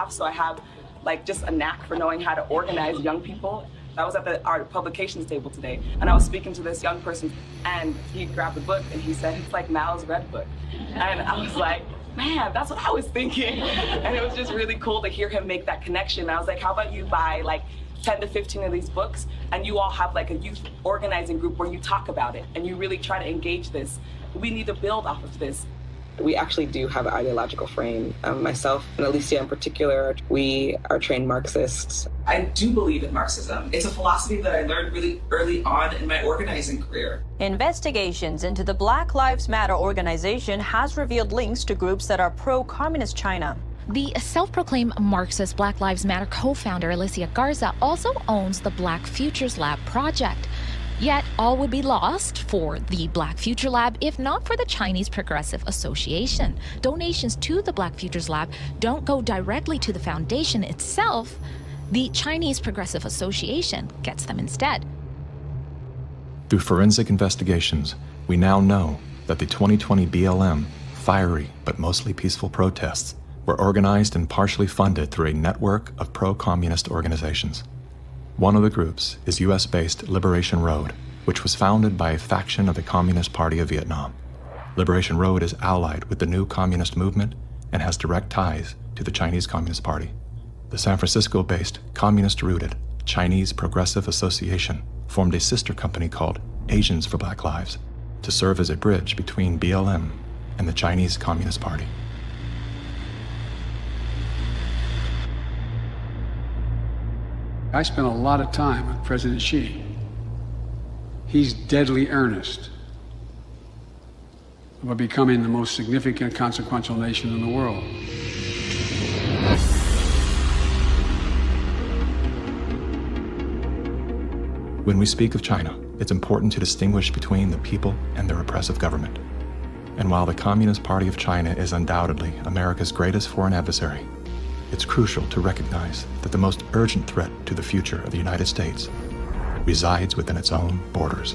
So I have like just a knack for knowing how to organize young people. I was at our publications table today, and I was speaking to this young person, and he grabbed a book, and he said, it's like Mao's Red Book. And I was like, man, that's what I was thinking. And it was just really cool to hear him make that connection. And I was like, how about you buy like 10 to 15 of these books, and you all have like a youth organizing group where you talk about it, and you really try to engage this. We need to build off of this. We actually do have an ideological frame. Myself and Alicia in particular, we are trained Marxists. I do believe in Marxism. It's a philosophy that I learned really early on in my organizing career. Investigations into the Black Lives Matter organization has revealed links to groups that are pro-communist China. The self-proclaimed Marxist Black Lives Matter co-founder Alicia Garza also owns the Black Futures Lab project. Yet, all would be lost for the Black Future Lab if not for the Chinese Progressive Association. Donations to the Black Futures Lab don't go directly to the foundation itself. The Chinese Progressive Association gets them instead. Through forensic investigations, we now know that the 2020 BLM, fiery but mostly peaceful protests, were organized and partially funded through a network of pro-communist organizations. One of the groups is US-based Liberation Road, which was founded by a faction of the Communist Party of Vietnam. Liberation Road is allied with the new communist movement and has direct ties to the Chinese Communist Party. The San Francisco-based, communist-rooted Chinese Progressive Association formed a sister company called Asians for Black Lives to serve as a bridge between BLM and the Chinese Communist Party. I spent a lot of time with President Xi. He's deadly earnest about becoming the most significant, consequential nation in the world. When we speak of China, it's important to distinguish between the people and their oppressive government. And while the Communist Party of China is undoubtedly America's greatest foreign adversary, it's crucial to recognize that the most urgent threat to the future of the United States resides within its own borders.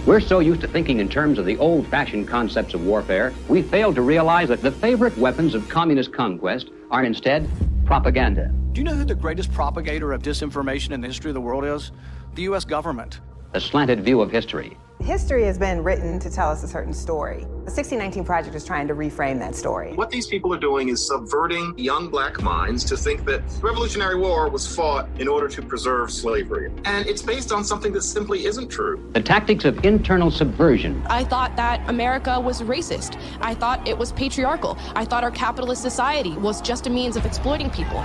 We're so used to thinking in terms of the old-fashioned concepts of warfare, we fail to realize that the favorite weapons of communist conquest are instead propaganda. Do you know who the greatest propagator of disinformation in the history of the world is? The U.S. government. A slanted view of history. History has been written to tell us a certain story. The 1619 Project is trying to reframe that story. What these people are doing is subverting young black minds to think that the Revolutionary War was fought in order to preserve slavery. And it's based on something that simply isn't true. The tactics of internal subversion. I thought that America was racist. I thought it was patriarchal. I thought our capitalist society was just a means of exploiting people.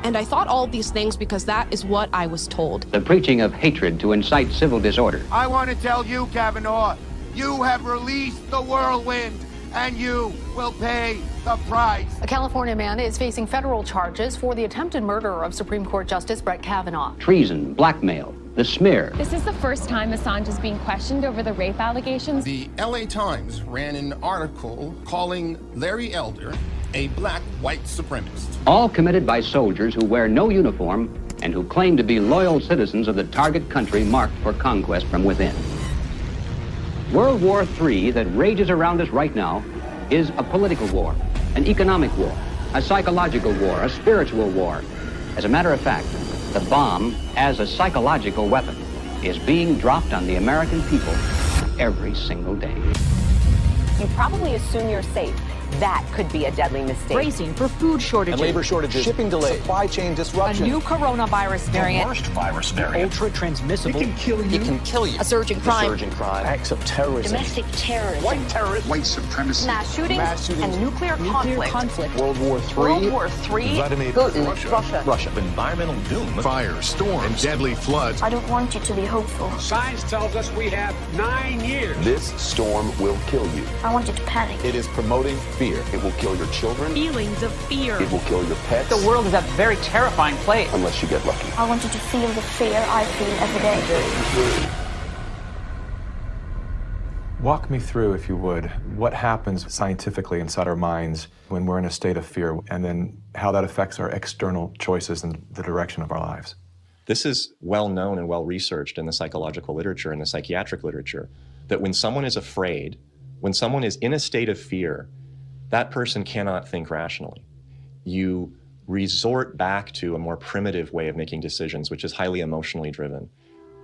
And I thought all of these things because that is what I was told. The preaching of hatred to incite civil disorder. I want to tell you, Kavanaugh, you have released the whirlwind, and you will pay the price. A California man is facing federal charges for the attempted murder of Supreme Court Justice Brett Kavanaugh. Treason, blackmail, the smear. This is the first time Assange is being questioned over the rape allegations. The LA Times ran an article calling Larry Elder a black white supremacist. All committed by soldiers who wear no uniform and who claim to be loyal citizens of the target country marked for conquest from within. World War III that rages around us right now is a political war, an economic war, a psychological war, a spiritual war. As a matter of fact, the bomb, as a psychological weapon, is being dropped on the American people every single day. You probably assume you're safe. That could be a deadly mistake. Bracing for food shortages. And labor shortages. Shipping delays. Supply chain disruption. A new coronavirus variant. The worst virus variant. Ultra transmissible. It can kill you. It can kill you. A surge in crime. Acts of terrorism. Domestic terrorism. White terrorism. White supremacy. Mass shootings. And nuclear conflict. World War III. World War III. Vladimir Putin. Russia. Environmental doom. Fire, storms, and deadly floods. I don't want you to be hopeful. Science tells us we have 9 years. This storm will kill you. I want you to panic. It is promoting fear. It will kill your children. Feelings of fear. It will kill your pets. The world is a very terrifying place. Unless you get lucky. I want you to feel the fear I feel every day. Walk me through, if you would, what happens scientifically inside our minds when we're in a state of fear, and then how that affects our external choices and the direction of our lives. This is well known and well researched in the psychological literature and the psychiatric literature, that when someone is afraid, when someone is in a state of fear, that person cannot think rationally. You resort back to a more primitive way of making decisions, which is highly emotionally driven.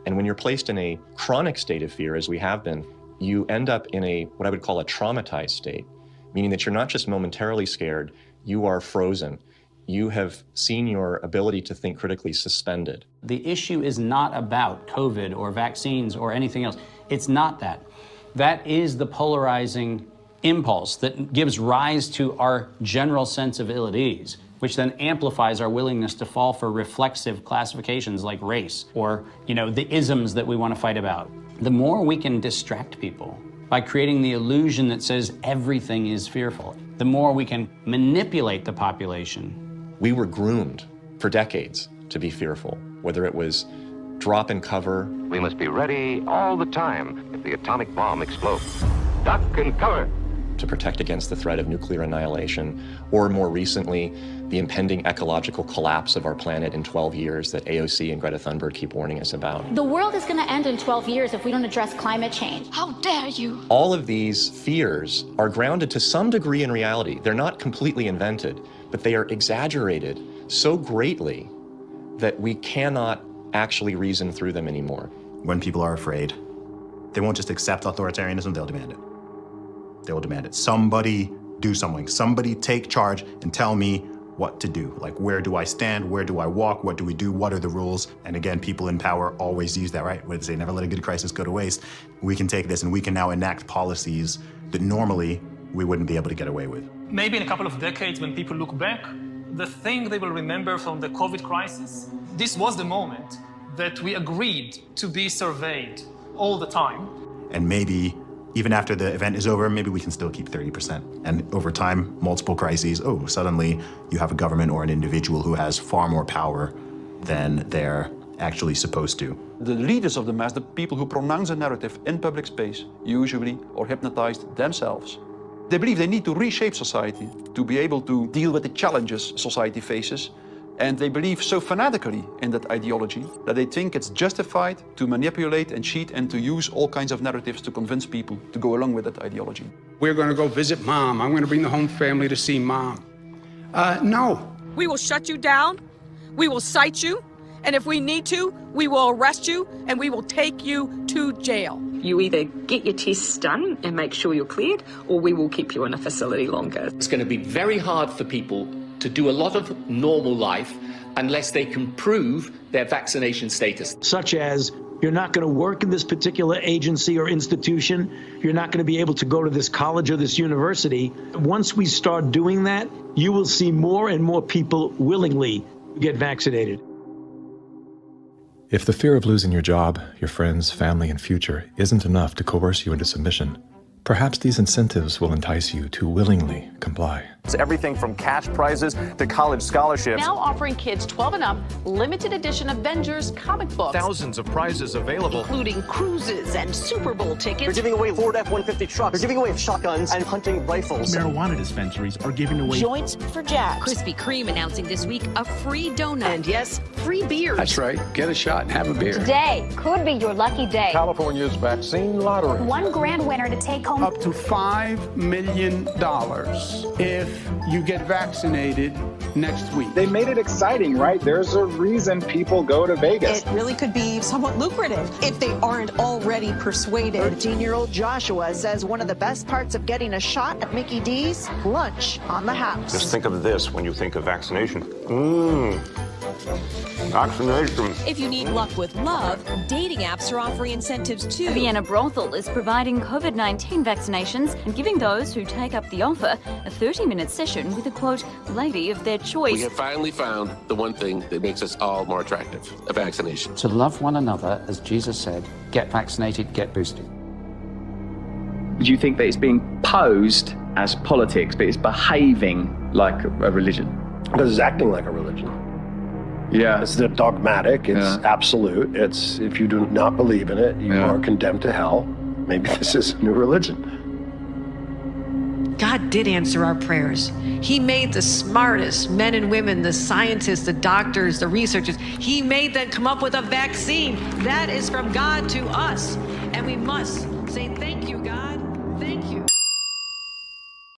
And when you're placed in a chronic state of fear, as we have been, you end up in what I would call a traumatized state, meaning that you're not just momentarily scared, you are frozen. You have seen your ability to think critically suspended. The issue is not about COVID or vaccines or anything else. It's not that. That is the polarizing impulse that gives rise to our general sense of ill at ease, which then amplifies our willingness to fall for reflexive classifications like race or, the isms that we want to fight about. The more we can distract people by creating the illusion that says everything is fearful, the more we can manipulate the population. We were groomed for decades to be fearful, whether it was drop and cover. We must be ready all the time if the atomic bomb explodes. Duck and cover. To protect against the threat of nuclear annihilation, or more recently, the impending ecological collapse of our planet in 12 years that AOC and Greta Thunberg keep warning us about. The world is going to end in 12 years if we don't address climate change. How dare you? All of these fears are grounded to some degree in reality. They're not completely invented, but they are exaggerated so greatly that we cannot actually reason through them anymore. When people are afraid, they won't just accept authoritarianism, they'll demand it. They will demand it. Somebody do something. Somebody take charge and tell me what to do. Like, where do I stand? Where do I walk? What do we do? What are the rules? And again, people in power always use that, right? What they say, never let a good crisis go to waste. We can take this and we can now enact policies that normally we wouldn't be able to get away with. Maybe in a couple of decades, when people look back, the thing they will remember from the COVID crisis, this was the moment that we agreed to be surveyed all the time. And maybe even after the event is over, maybe we can still keep 30%. And over time, multiple crises, suddenly you have a government or an individual who has far more power than they're actually supposed to. The leaders of the mass, the people who pronounce a narrative in public space, usually are hypnotized themselves. They believe they need to reshape society to be able to deal with the challenges society faces. And they believe so fanatically in that ideology that they think it's justified to manipulate and cheat and to use all kinds of narratives to convince people to go along with that ideology. We're going to go visit Mom. I'm going to bring the home family to see Mom. No. We will shut you down. We will cite you. And if we need to, we will arrest you and we will take you to jail. You either get your tests done and make sure you're cleared, or we will keep you in a facility longer. It's going to be very hard for people to do a lot of normal life unless they can prove their vaccination status. Such as, you're not going to work in this particular agency or institution, you're not going to be able to go to this college or this university. Once we start doing that, you will see more and more people willingly get vaccinated. If the fear of losing your job, your friends, family, and future isn't enough to coerce you into submission, perhaps these incentives will entice you to willingly comply. It's everything from cash prizes to college scholarships. Now offering kids 12 and up limited edition Avengers comic books. Thousands of prizes available, including cruises and Super Bowl tickets. They're giving away Ford F-150 trucks. They're giving away shotguns and hunting rifles. Marijuana dispensaries are giving away joints for jabs. Krispy Kreme announcing this week a free donut. And yes, free beers. That's right. Get a shot and have a beer. Today could be your lucky day. California's vaccine lottery. One grand winner to take home up to $5 million if you get vaccinated next week. They made it exciting, right? There's a reason people go to Vegas. It really could be somewhat lucrative if they aren't already persuaded. 13-year-old Joshua says one of the best parts of getting a shot at Mickey D's, lunch on the house. Just think of this when you think of vaccination. Vaccination. If you need luck with love, dating apps are offering incentives too. Vienna Brothel is providing COVID-19 vaccinations and giving those who take up the offer a 30-minute session with a, quote, lady of their choice. We have finally found the one thing that makes us all more attractive, a vaccination. To love one another, as Jesus said, get vaccinated, get boosted. Do you think that it's being posed as politics, but it's behaving like a religion? Because it's acting like a religion. Yeah. It's dogmatic, it's absolute. It's, if you do not believe in it, you are condemned to hell. Maybe this is a new religion. God did answer our prayers. He made the smartest men and women, the scientists, the doctors, the researchers. He made them come up with a vaccine. That is from God to us. And we must say, thank you, God.